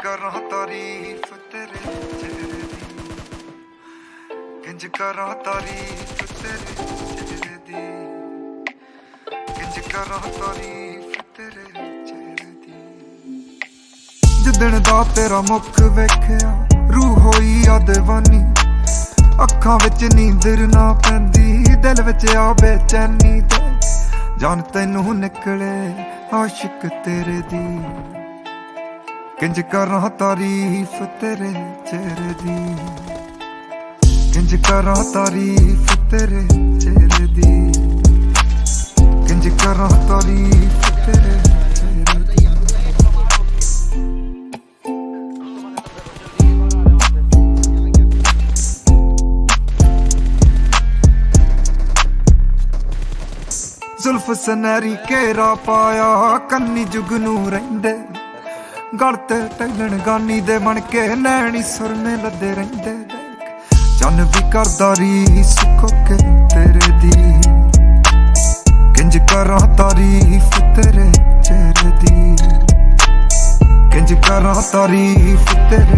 करा तारीफ तेरे चेहरे दी, किंज करा तारीफ तेरे चेहरे दी, किंज करा तारीफ तेरे चेहरे दी। जिदण दा तेरा मुख वेखिया रूह होई आ दीवानी, अखां विच नींदर ना पैंदी, दिल विच आ बेचैनी ते जान तैनू निकले आशिक तेरे दी। किंज करा तारीफ तेरे चेहरे दी, किंज करा तारीफ तेरे चेहरे दी, किंज करा तारीफ तेरे चेहरे दी। जुल्फ सनैरी घेरा पाया कन्नी जुगनू रहिंदे, गल ते टैलन गानी दे बन के नैनी सुरमे लदे रहिंदे। चन भी करदा रीस कोके तेरे दी, किंज करा तारीफ तेरे चेहरे दी, किंज करा तारीफ तेरे